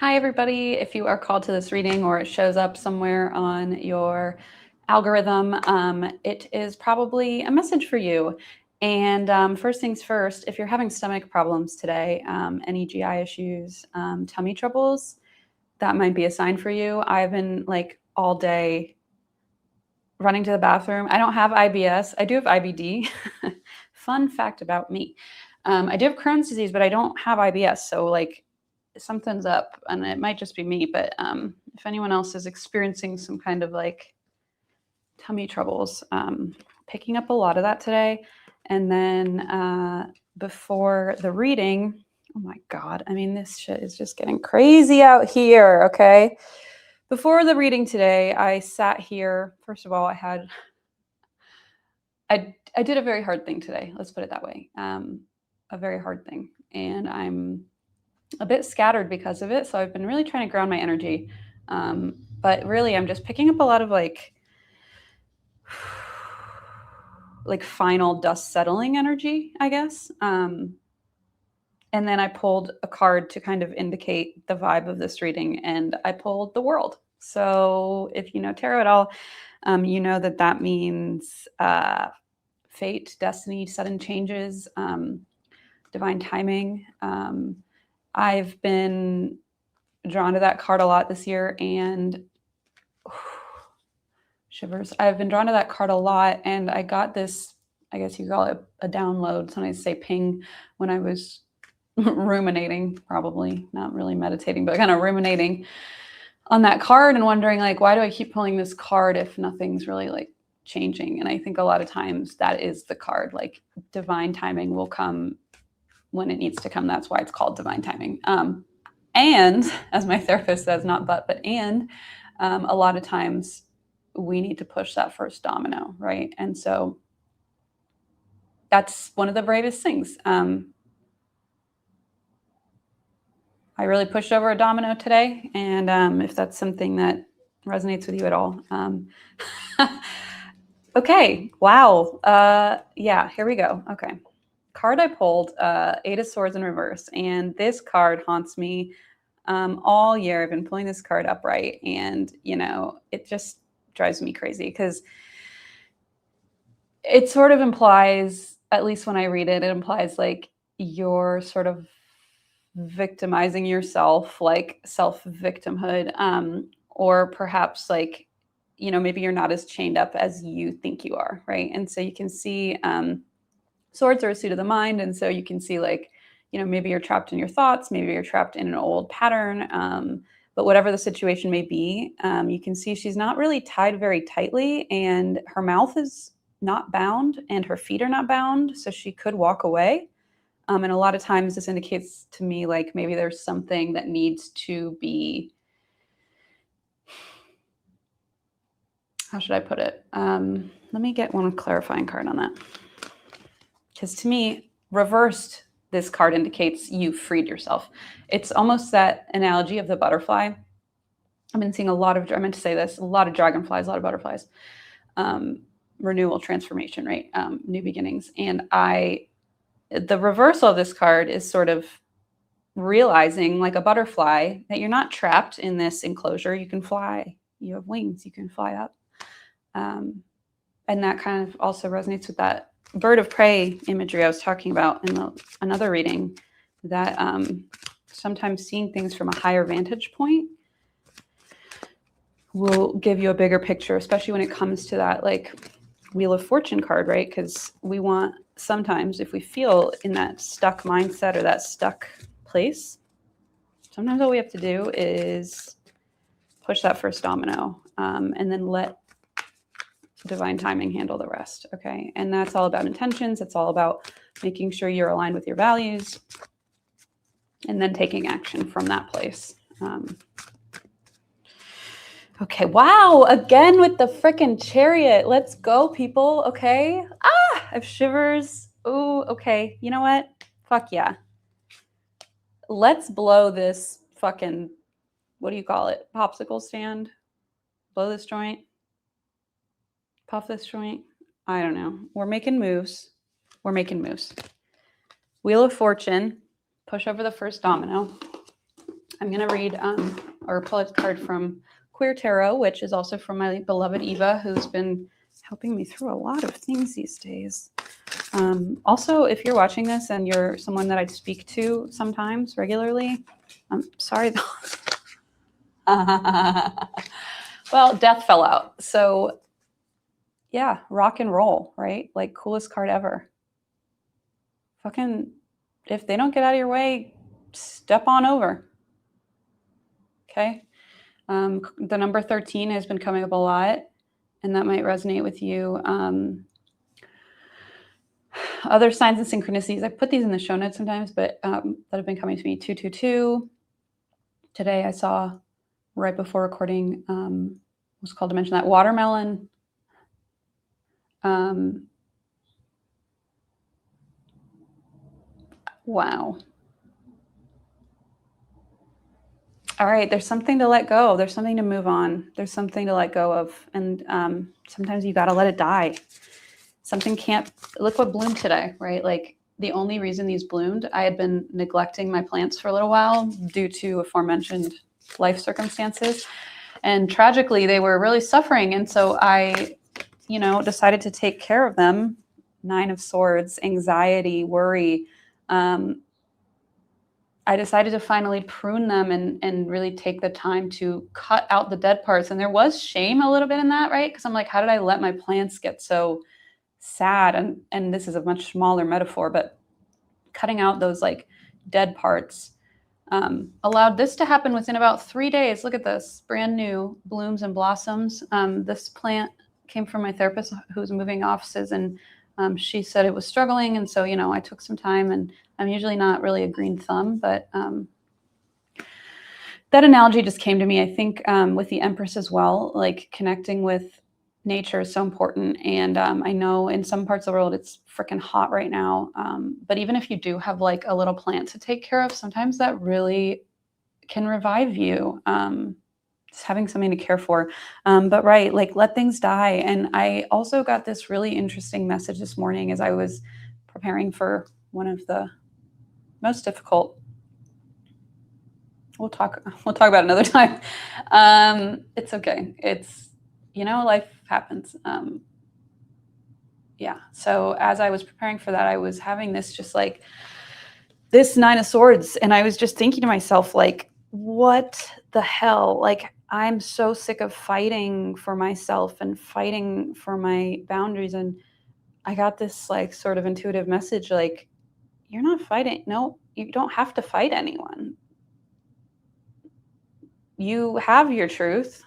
Hi, everybody. If you are called to this reading or it shows up somewhere on your algorithm, it is probably a message for you. And first things first, if you're having stomach problems today, any GI issues, tummy troubles, that might be a sign for you. I've been like all day running to the bathroom. I don't have IBS. I do have IBD. Fun fact about me. I do have Crohn's disease, but I don't have IBS. So like something's up, and it might just be me, but if anyone else is experiencing some kind of like tummy troubles, picking up a lot of that today. And then before the reading, oh my God, I mean, this shit is just getting crazy out here, okay? Before the reading today, I sat here. First of all, I did a very hard thing today. Let's put it that way. A very hard thing. And I'm a bit scattered because of it. So I've been really trying to ground my energy. But really, I'm just picking up a lot of like final dust settling energy, I guess. And then I pulled a card to kind of indicate the vibe of this reading, and I pulled the World. So if you know tarot at all, you know that means fate, destiny, sudden changes, divine timing. I've been drawn to that card a lot this year, and shivers. I've been drawn to that card a lot, and I got this, I guess you call it a download. Sometimes say ping when I was ruminating, probably not really meditating, but kind of ruminating on that card and wondering like, why do I keep pulling this card if nothing's really like changing? And I think a lot of times that is the card, like divine timing will come when it needs to come. That's why it's called divine timing. And as my therapist says, not but and a lot of times we need to push that first domino, right? And so that's one of the bravest things. I really pushed over a domino today, and if that's something that resonates with you at all. Okay, wow. Yeah, here we go. Okay. Card I pulled, Eight of Swords in reverse, and this card haunts me all year. I've been pulling this card upright, and it just drives me crazy because it sort of implies, at least when I read it, it implies like you're sort of victimizing yourself, like self-victimhood, or perhaps like maybe you're not as chained up as you think you are, right? And so you can see swords are a suit of the mind, and so you can see like maybe you're trapped in your thoughts, maybe you're trapped in an old pattern, but whatever the situation may be, you can see she's not really tied very tightly, and her mouth is not bound and her feet are not bound, so she could walk away. And a lot of times this indicates to me like maybe there's something that needs to be, how should I put it? Let me get one clarifying card on that. Because to me, reversed, this card indicates you freed yourself. It's almost that analogy of the butterfly. I've been seeing a lot of dragonflies, a lot of butterflies. Renewal, transformation, right? New beginnings. And the reversal of this card is sort of realizing, like a butterfly, that you're not trapped in this enclosure. You can fly. You have wings. You can fly up. And that kind of also resonates with that bird of prey imagery I was talking about in another reading, that sometimes seeing things from a higher vantage point will give you a bigger picture, especially when it comes to that like Wheel of Fortune card, right? Because we want, sometimes if we feel in that stuck mindset or that stuck place, sometimes all we have to do is push that first domino, and then let divine timing handle the rest. Okay. And that's all about intentions. It's all about making sure you're aligned with your values and then taking action from that place. Okay. Wow. Again with the freaking Chariot. Let's go, people. Okay. I have shivers. Oh, okay. You know what? Fuck yeah. Let's blow this fucking, what do you call it? Popsicle stand? Blow this joint? Puff this joint? I don't know. We're making moves. We're making moves. Wheel of Fortune. Push over the first domino. I'm going to read or pull a card from Queer Tarot, which is also from my beloved Eva, who's been helping me through a lot of things these days. Also, if you're watching this and you're someone that I speak to sometimes regularly, I'm sorry. Well, death fell out. So yeah, rock and roll, right? Like coolest card ever. Fucking, if they don't get out of your way, step on over. Okay. The number 13 has been coming up a lot, and that might resonate with you. Other signs and synchronicities, I put these in the show notes sometimes, but that have been coming to me. 222. Today I saw right before recording, was called to mention that watermelon. Wow. All right, there's something to let go. There's something to move on. There's something to let go of. And sometimes you got to let it die. Something can't, look what bloomed today, right? Like the only reason these bloomed, I had been neglecting my plants for a little while due to aforementioned life circumstances. And tragically, they were really suffering. And so I, decided to take care of them. 9 of Swords, anxiety, worry. I decided to finally prune them and really take the time to cut out the dead parts. And there was shame a little bit in that, right? Because I'm like, how did I let my plants get so sad? And this is a much smaller metaphor, but cutting out those like dead parts allowed this to happen within about 3 days. Look at this, brand new blooms and blossoms. This plant came from my therapist who's moving offices, and she said it was struggling. And so, I took some time, and I'm usually not really a green thumb, but that analogy just came to me. I think with the Empress as well, like connecting with nature is so important. And I know in some parts of the world, it's freaking hot right now. But even if you do have like a little plant to take care of, sometimes that really can revive you. Just having something to care for. But right, like let things die. And I also got this really interesting message this morning as I was preparing for one of the most difficult. We'll talk about it another time. It's okay. It's, life happens. Yeah. So as I was preparing for that, I was having this just like this 9 of Swords. And I was just thinking to myself, like, what the hell? Like, I'm so sick of fighting for myself and fighting for my boundaries. And I got this like sort of intuitive message, like, you're not fighting. No, you don't have to fight anyone. You have your truth.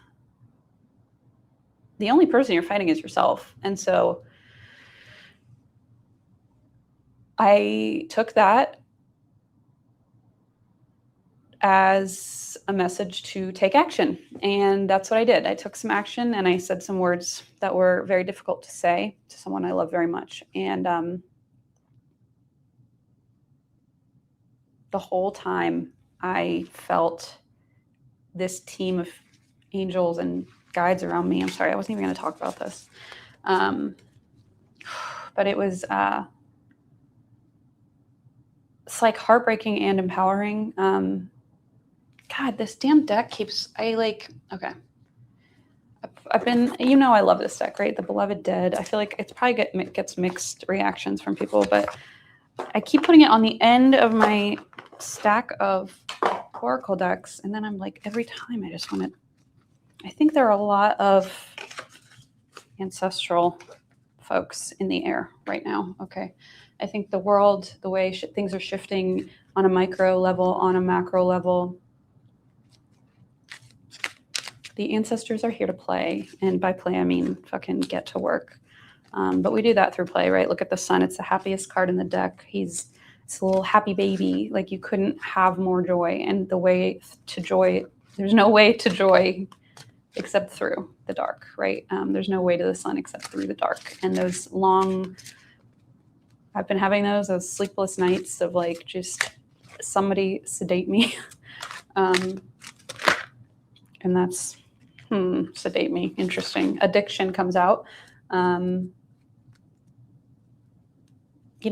The only person you're fighting is yourself. And so I took that as a message to take action. And that's what I did. I took some action and I said some words that were very difficult to say to someone I love very much. And the whole time I felt this team of angels and guides around me. I'm sorry, I wasn't even going to talk about this. But it was, it's like heartbreaking and empowering. God, this damn deck keeps, okay. I've been, I love this deck, right? The Beloved Dead. I feel like it's probably gets mixed reactions from people, but I keep putting it on the end of my stack of Oracle decks. And then I'm like, every time I just want to, I think there are a lot of ancestral folks in the air right now. Okay. I think the world, the way things are shifting on a micro level, on a macro level, the ancestors are here to play. And by play, I mean fucking get to work. But we do that through play, right? Look at the sun. It's the happiest card in the deck. It's a little happy baby. Like you couldn't have more joy. And the way to joy, there's no way to joy except through the dark, right? There's no way to the sun except through the dark. And those long, I've been having those sleepless nights of like, just somebody sedate me. And that's, sedate me. Interesting. Addiction comes out. You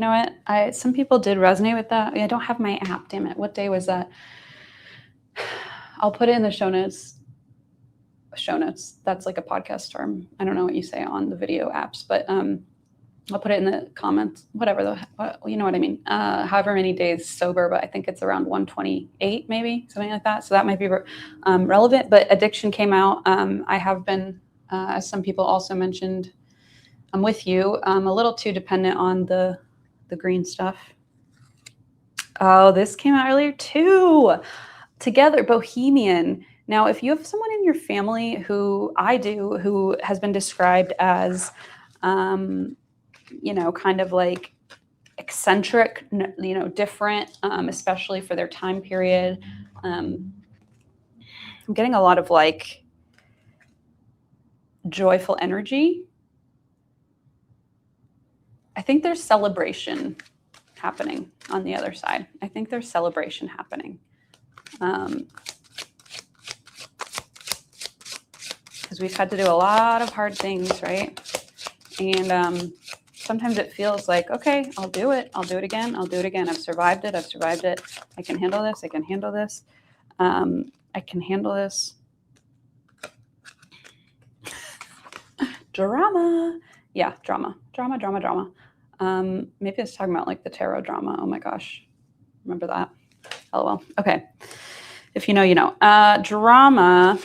know what? Some people did resonate with that. I don't have my app. Damn it. What day was that? I'll put it in the show notes. Show notes. That's like a podcast term. I don't know what you say on the video apps, but I'll put it in the comments, whatever, you know what I mean. However many days sober, but I think it's around 128, maybe, something like that. So that might be relevant, but addiction came out. I have been, as some people also mentioned, I'm with you, a little too dependent on the green stuff. Oh, this came out earlier too. Together, Bohemian. Now, if you have someone in your family who I do, who has been described as, you know, kind of like eccentric, you know, different, especially for their time period. I'm getting a lot of like joyful energy. I think there's celebration happening on the other side. I think there's celebration happening. Because we've had to do a lot of hard things, right? And sometimes it feels like, okay, I'll do it. I'll do it again. I'll do it again. I've survived it. I've survived it. I can handle this. I can handle this. I can handle this. Drama. Yeah, drama. Drama, drama, drama. Maybe it's talking about like the tarot drama. Oh my gosh. Remember that? LOL. Okay. If you know, you know. Drama.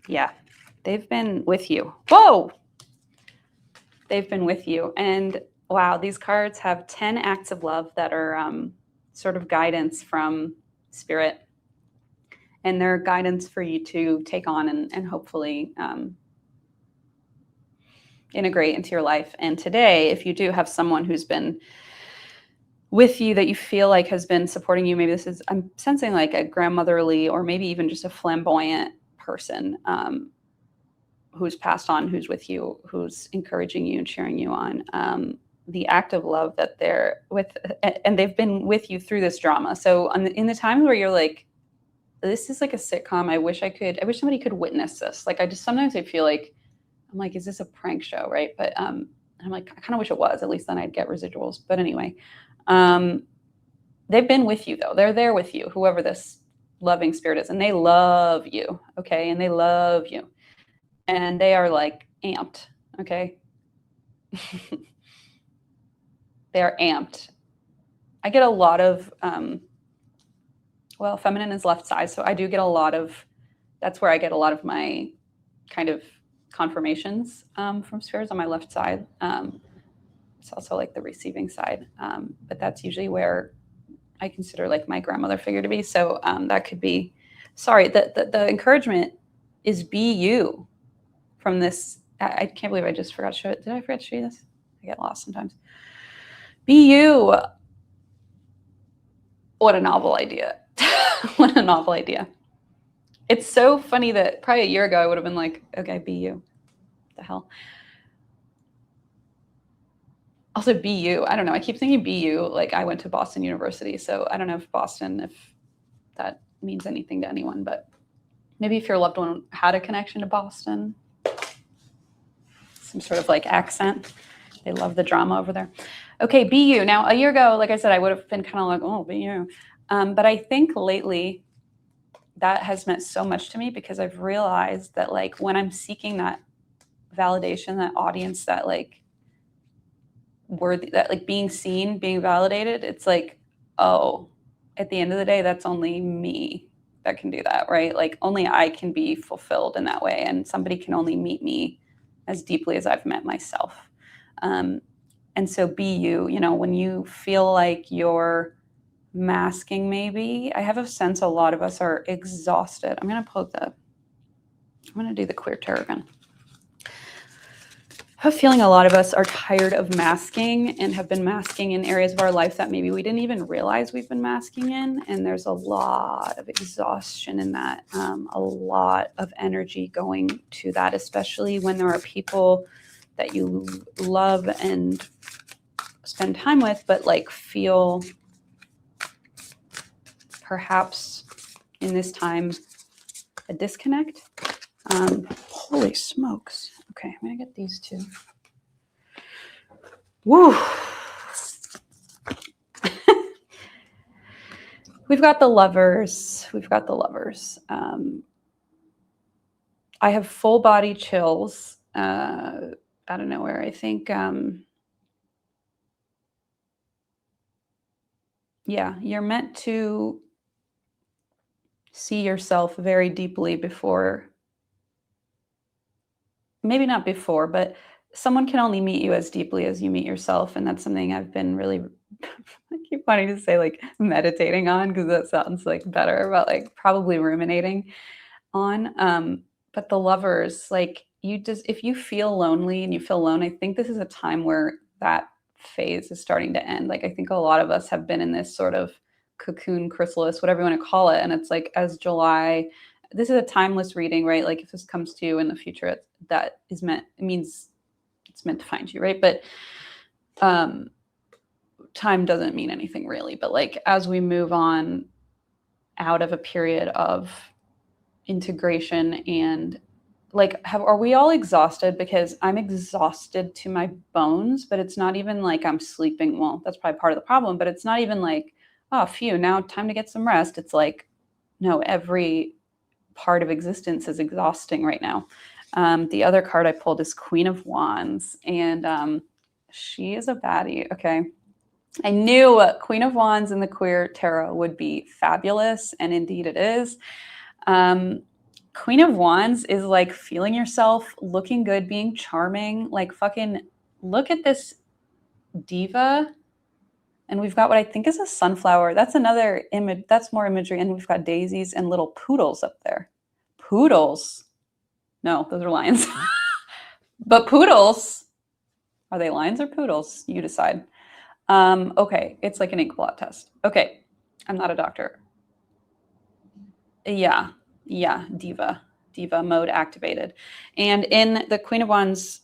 Yeah, they've been with you. Whoa! They've been with you. And wow, these cards have 10 acts of love that are sort of guidance from spirit. And they're guidance for you to take on and hopefully integrate into your life. And today, if you do have someone who's been with you that you feel like has been supporting you, maybe this is, I'm sensing like a grandmotherly or maybe even just a flamboyant person who's passed on, who's with you, who's encouraging you and cheering you on. The act of love that they're with, and they've been with you through this drama. So in the times where you're like, this is like a sitcom, I wish somebody could witness this. Like sometimes I feel like, I'm like, is this a prank show, right? But I'm like, I kind of wish it was, at least then I'd get residuals. But anyway, they've been with you though. They're there with you, whoever this loving spirit is, and they love you, okay? And they love you. And they are like amped, okay? They are amped. I get a lot of, well, feminine is left side, so I do get a lot of, that's where I get a lot of my kind of confirmations from spirits on my left side. It's also like the receiving side, but that's usually where I consider like my grandmother figure to be. So that could be, sorry, the encouragement is be you from this. I can't believe I just forgot to show it. Did I forget to show you this? I get lost sometimes. Be you. What a novel idea. What a novel idea. It's so funny that probably a year ago I would have been like, okay, be you. What the hell? Also, be you. I don't know. I keep thinking be you. Like I went to Boston University, so I don't know if Boston, if that means anything to anyone, but maybe if your loved one had a connection to Boston, some sort of like accent. They love the drama over there. Okay, be you. Now, a year ago, like I said, I would have been kind of like, oh, be you. But I think lately that has meant so much to me because I've realized that like when I'm seeking that validation, that audience, that like worthy, that like being seen, being validated, it's like, oh, at the end of the day, that's only me that can do that, right? Like only I can be fulfilled in that way. And somebody can only meet me as deeply as I've met myself. And so be you, you know, when you feel like you're masking, maybe, I have a sense a lot of us are exhausted. I'm going to do the queer tarot again. I have a feeling a lot of us are tired of masking and have been masking in areas of our life that maybe we didn't even realize we've been masking in. And there's a lot of exhaustion in that, a lot of energy going to that, especially when there are people that you love and spend time with, but like feel perhaps in this time a disconnect. Holy smokes. Okay, I'm gonna get these two. Woo. We've got the Lovers. We've got the Lovers. I have full body chills out of nowhere. I think, yeah, you're meant to see yourself very deeply before, maybe not before, but someone can only meet you as deeply as you meet yourself. And that's something I've been really, I keep wanting to say like meditating on, because that sounds like better, but like probably ruminating on. But the Lovers, like you just, if you feel lonely and you feel alone, I think this is a time where that phase is starting to end. Like I think a lot of us have been in this sort of cocoon chrysalis, whatever you want to call it. And it's like as July, this is a timeless reading, right? Like if this comes to you in the future, that is meant, it means it's meant to find you, right? But time doesn't mean anything really. But like as we move on out of a period of integration and like are we all exhausted? Because I'm exhausted to my bones, but it's not even like I'm sleeping well. That's probably part of the problem, but it's not even like, oh phew, now time to get some rest. It's like, no, every part of existence is exhausting right now. The other card I pulled is Queen of Wands, and she is a baddie. Okay, I knew Queen of Wands in the queer tarot would be fabulous, and indeed it is. Queen of Wands is like feeling yourself, looking good, being charming. Like fucking look at this diva. And we've got what I think is a sunflower. That's another image. That's more imagery. And we've got daisies and little poodles up there. Poodles. No, those are lions. But poodles, are they lions or poodles? You decide. Okay, it's like an ink blot test. Okay, I'm not a doctor. Yeah, diva mode activated. And in the Queen of Wands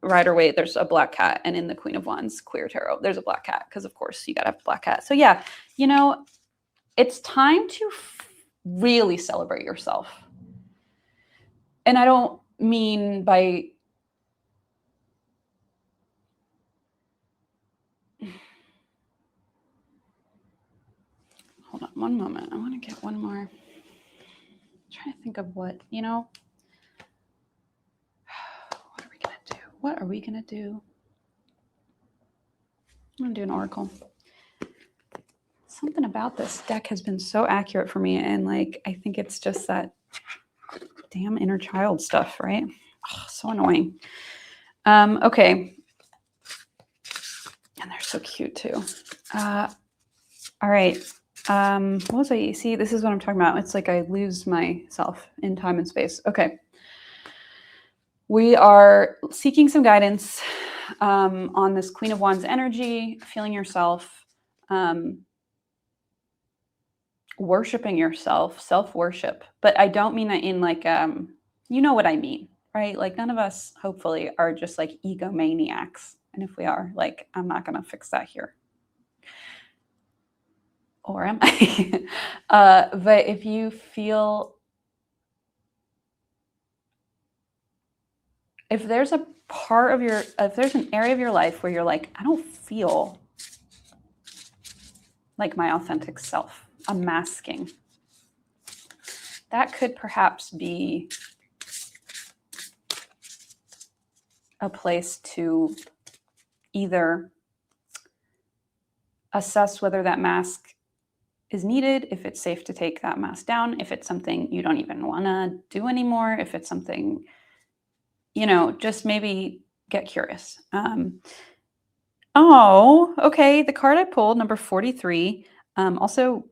Rider Waite, there's a black cat, and in the Queen of Wands Queer Tarot, there's a black cat, because of course you gotta have a black cat. So yeah, you know, it's time to really celebrate yourself. And I don't mean by hold on one moment. I want to get one more. I'm trying to think of what, you know, what are we gonna do? What are we gonna do? I'm gonna do an oracle. Something about this deck has been so accurate for me, and like I think it's just that damn inner child stuff, right? Oh, so annoying. Okay. And they're so cute too. All right. What was I? See, this is what I'm talking about. It's like I lose myself in time and space. Okay. We are seeking some guidance on this Queen of Wands energy, feeling yourself, worshiping yourself, self-worship. But I don't mean that in like, you know what I mean, right? Like none of us, hopefully, are just like egomaniacs. And if we are, like, I'm not going to fix that here. Or am I? But if you feel, if there's a part of your, if there's an area of your life where you're like, I don't feel like my authentic self, I'm masking, that could perhaps be a place to either assess whether that mask is needed, if it's safe to take that mask down, if it's something you don't even want to do anymore, if it's something, you know, just maybe get curious. Oh, okay. The card I pulled, number 43, also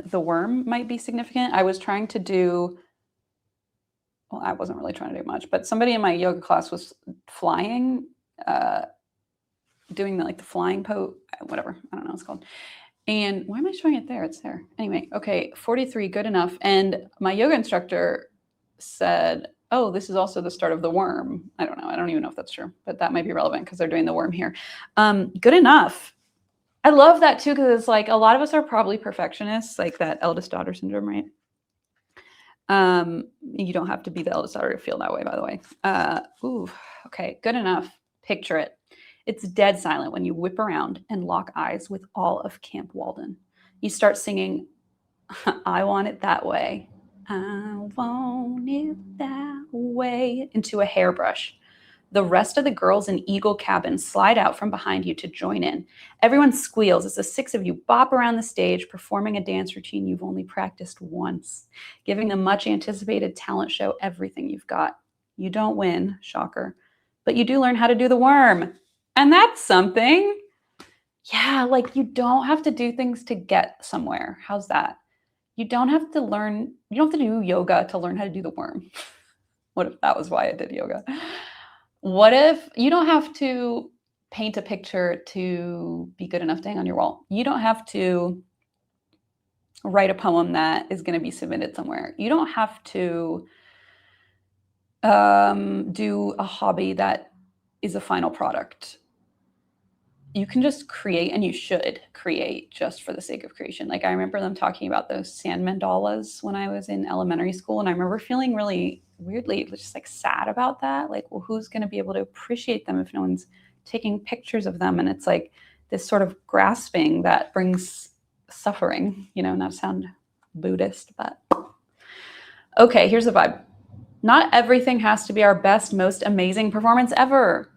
the worm might be significant. I was trying to do, well, I wasn't really trying to do much, but somebody in my yoga class was flying, doing the flying pose, whatever, I don't know what it's called. And why am I showing it there? It's there. Anyway, okay, 43, good enough. And my yoga instructor said, oh, this is also the start of the worm. I don't know. I don't even know if that's true, but that might be relevant because they're doing the worm here. Good enough. I love that too, because it's like a lot of us are probably perfectionists, like that eldest daughter syndrome, right? You don't have to be the eldest daughter to feel that way, by the way. Ooh, okay, good enough. Picture it. It's dead silent when you whip around and lock eyes with all of Camp Walden. You start singing, I want it that way. I want it that way, into a hairbrush. The rest of the girls in Eagle Cabin slide out from behind you to join in. Everyone squeals as the 6 of you bop around the stage, performing a dance routine you've only practiced once, giving the much anticipated talent show everything you've got. You don't win, shocker, but you do learn how to do the worm. And that's something. Yeah, like you don't have to do things to get somewhere. How's that? You don't have to do yoga to learn how to do the worm. What if that was why I did yoga? What if you don't have to paint a picture to be good enough to hang on your wall? You don't have to write a poem that is going to be submitted somewhere. You don't have to do a hobby that is a final product. You can just create, and you should create just for the sake of creation. Like I remember them talking about those sand mandalas when I was in elementary school, and I remember feeling really weirdly just like sad about that. Like, well, who's going to be able to appreciate them if no one's taking pictures of them? And it's like this sort of grasping that brings suffering, not to sound Buddhist, but okay, here's the vibe. Not everything has to be our best, most amazing performance ever.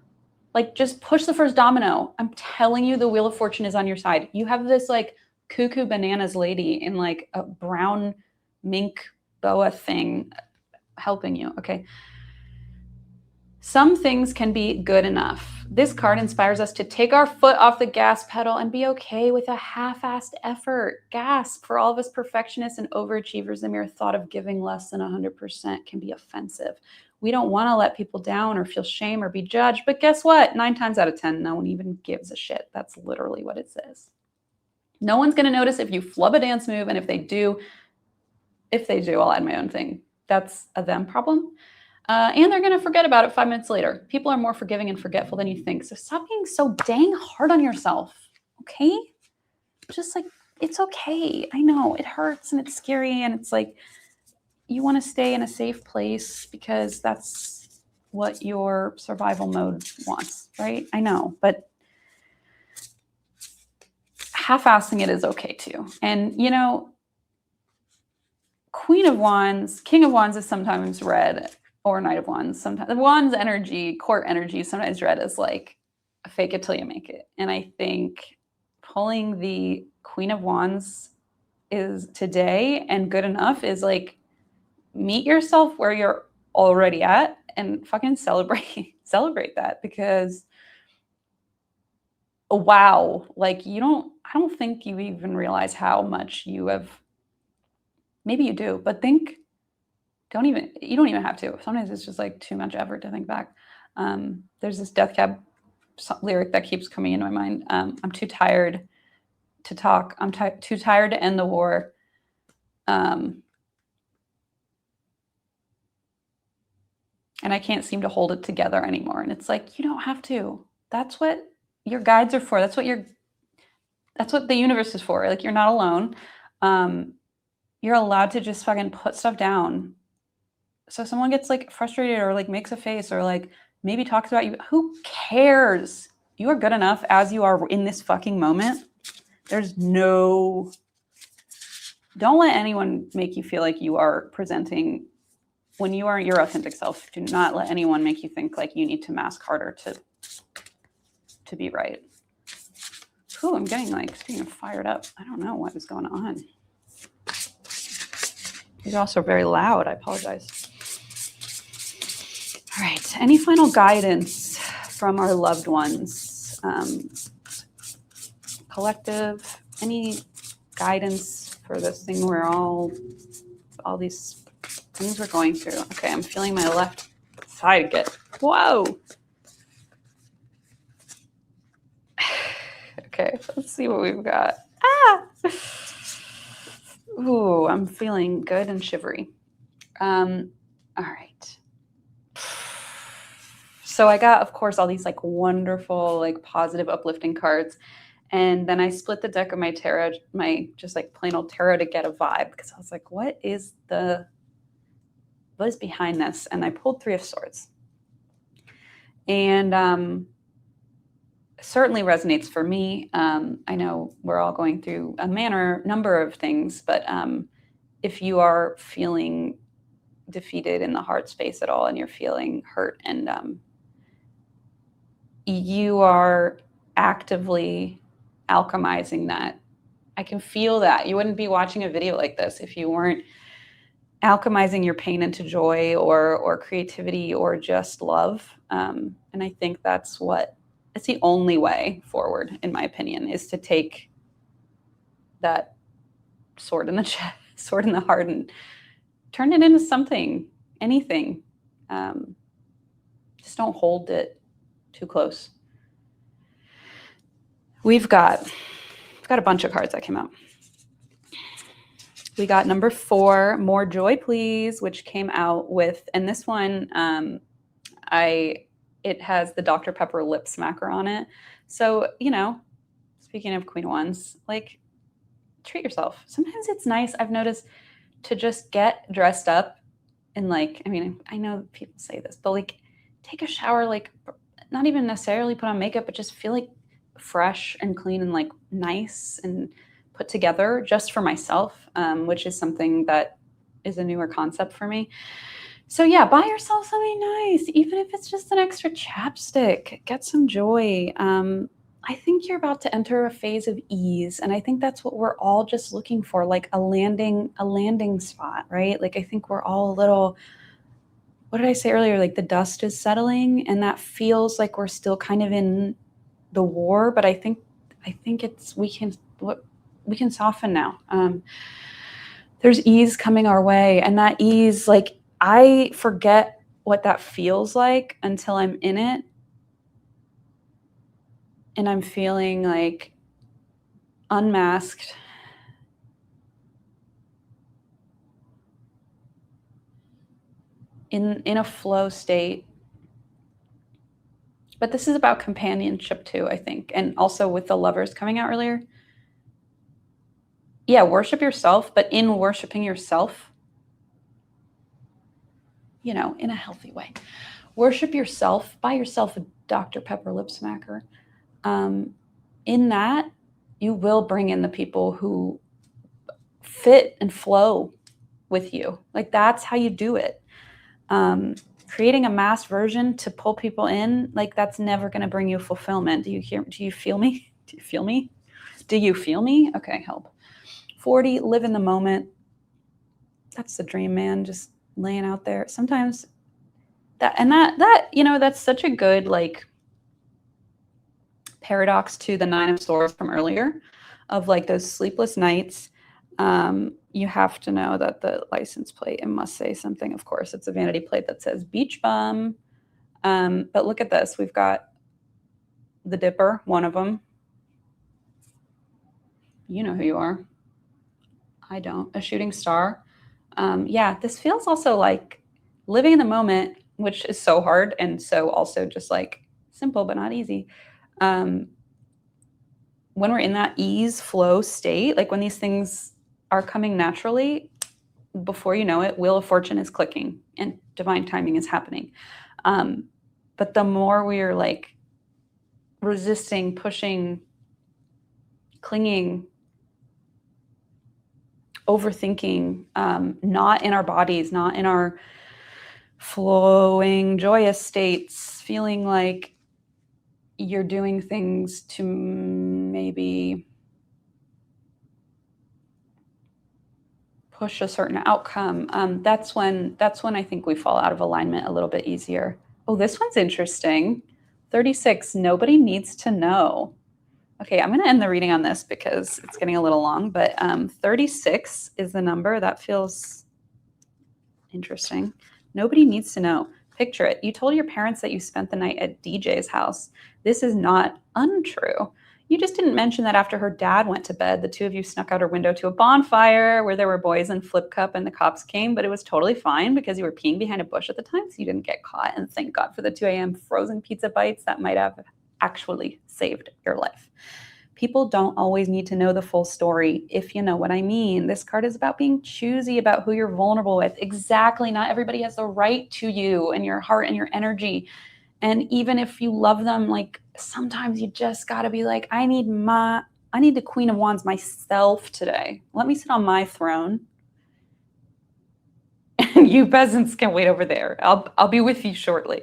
Like, just push the first domino. I'm telling you, the Wheel of Fortune is on your side. You have this like cuckoo bananas lady in like a brown mink boa thing helping you, okay? Some things can be good enough. This card inspires us to take our foot off the gas pedal and be okay with a half-assed effort. Gasp, for all of us perfectionists and overachievers, the mere thought of giving less than 100% can be offensive. We don't want to let people down or feel shame or be judged, but guess what? 9 times out of 10, no one even gives a shit. That's literally what it says. No one's going to notice if you flub a dance move, and if they do, I'll add my own thing. That's a them problem. And they're going to forget about it 5 minutes later. People are more forgiving and forgetful than you think. So stop being so dang hard on yourself, okay? Just like, it's okay. I know it hurts and it's scary, and it's like you want to stay in a safe place because that's what your survival mode wants, right? I know, but half-assing it is okay too. And, Queen of Wands, King of Wands is sometimes read, or Knight of Wands. Sometimes Wands energy, court energy, sometimes read as like a fake it till you make it. And I think pulling the Queen of Wands is today and good enough is like, meet yourself where you're already at and fucking celebrate that, because wow, like I don't think you even realize how much you have. Maybe you do, but you don't even have to. Sometimes it's just like too much effort to think back. There's this Death Cab lyric that keeps coming into my mind. I'm too tired to talk. I'm too tired to end the war. And I can't seem to hold it together anymore. And it's like, you don't have to. That's what your guides are for. That's what the universe is for. Like, you're not alone. You're allowed to just fucking put stuff down. So if someone gets like frustrated or like makes a face or like maybe talks about you, who cares? You are good enough as you are in this fucking moment. Don't let anyone make you feel like you are presenting when you are your authentic self. Do not let anyone make you think like you need to mask harder to be right. Ooh, I'm getting like fired up. I don't know what is going on. These are also very loud. I apologize. All right. Any final guidance from our loved ones? Collective, any guidance for this thing we're all these things we're going through? Okay, I'm feeling my left side get, whoa. Okay, let's see what we've got. Ooh, I'm feeling good and shivery. All right. So I got, of course, all these like wonderful, like positive, uplifting cards. And then I split the deck of my tarot, my just like plain old tarot, to get a vibe, because I was like, what is behind this? And I pulled 3 of Swords. And certainly resonates for me. I know we're all going through a number of things, but if you are feeling defeated in the heart space at all and you're feeling hurt and you are actively alchemizing that, I can feel that. You wouldn't be watching a video like this if you weren't alchemizing your pain into joy or creativity or just love. And I think it's the only way forward, in my opinion, is to take that sword in the chest, sword in the heart, and turn it into something, anything. Just don't hold it too close. We've got a bunch of cards that came out. We got number 4, More Joy Please, which came out with, and this one, it has the Dr. Pepper lip smacker on it. So, speaking of Queen Ones, like, treat yourself. Sometimes it's nice, I've noticed, to just get dressed up and like, I know people say this, but like take a shower, like not even necessarily put on makeup, but just feel like fresh and clean and like nice and put together just for myself, which is something that is a newer concept for me. So yeah, buy yourself something nice, even if it's just an extra chapstick. Get some joy. I think you're about to enter a phase of ease, and I think that's what we're all just looking for, like a landing spot, right? Like I think we're all a little, what did I say earlier? Like the dust is settling, and that feels like we're still kind of in the war, but I think we can soften now. There's ease coming our way, and that ease, like I forget what that feels like until I'm in it. And I'm feeling like unmasked, in a flow state. But this is about companionship too, I think. And also with the Lovers coming out earlier. Yeah, worship yourself, but in worshiping yourself, in a healthy way. Worship yourself, buy yourself a Dr. Pepper lip smacker. In that, you will bring in the people who fit and flow with you. Like that's how you do it. Creating a mass version to pull people in, like that's never going to bring you fulfillment. Do you feel me? Do you feel me? Do you feel me? Okay, help. 40, live in the moment. That's the dream, man. Just laying out there. Sometimes that's such a good like paradox to the 9 of Swords from earlier, of like those sleepless nights. You have to know that the license plate, it must say something. Of course, it's a vanity plate that says beach bum. But look at this. We've got the Dipper, one of them. You know who you are. I don't. A shooting star. Yeah, this feels also like living in the moment, which is so hard and so also just like simple but not easy. When we're in that ease flow state, like when these things are coming naturally, before you know it, Wheel of Fortune is clicking and divine timing is happening. But the more we are like resisting, pushing, clinging, overthinking, not in our bodies, not in our flowing, joyous states, feeling like you're doing things to maybe push a certain outcome. That's when I think we fall out of alignment a little bit easier. Oh, this one's interesting. 36, nobody needs to know. Okay, I'm going to end the reading on this because it's getting a little long, but 36 is the number. That feels interesting. Nobody needs to know. Picture it. You told your parents that you spent the night at DJ's house. This is not untrue. You just didn't mention that after her dad went to bed, the two of you snuck out her window to a bonfire where there were boys in flip cup and the cops came, but it was totally fine because you were peeing behind a bush at the time, so you didn't get caught. And thank God for the 2 a.m. frozen pizza bites that might have actually saved your life. People don't always need to know the full story, if you know what I mean. This card is about being choosy about who you're vulnerable with. Exactly. Not everybody has the right to you and your heart and your energy. And even if you love them, like sometimes you just got to be like, I need the Queen of Wands myself today. Let me sit on my throne. And you peasants can wait over there. I'll be with you shortly.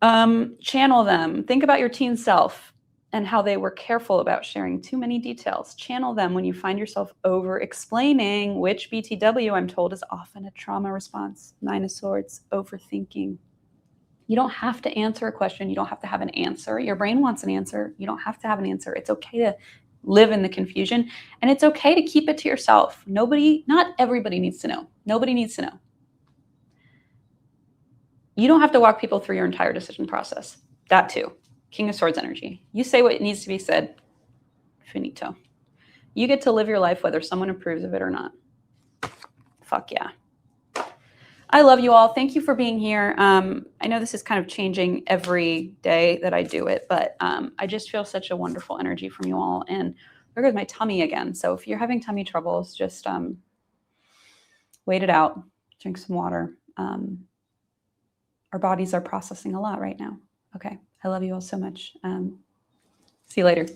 Channel them. Think about your teen self and how they were careful about sharing too many details. Channel them when you find yourself over-explaining, which BTW, I'm told, is often a trauma response. 9 of Swords, overthinking. You don't have to answer a question. You don't have to have an answer. Your brain wants an answer. You don't have to have an answer. It's okay to live in the confusion, and it's okay to keep it to yourself. Not everybody needs to know. Nobody needs to know. You don't have to walk people through your entire decision process. That too. King of Swords energy. You say what needs to be said. Finito. You get to live your life whether someone approves of it or not. Fuck yeah. I love you all. Thank you for being here. I know this is kind of changing every day that I do it, but I just feel such a wonderful energy from you all. And there goes my tummy again. So if you're having tummy troubles, just wait it out. Drink some water. Our bodies are processing a lot right now. Okay. I love you all so much. See you later.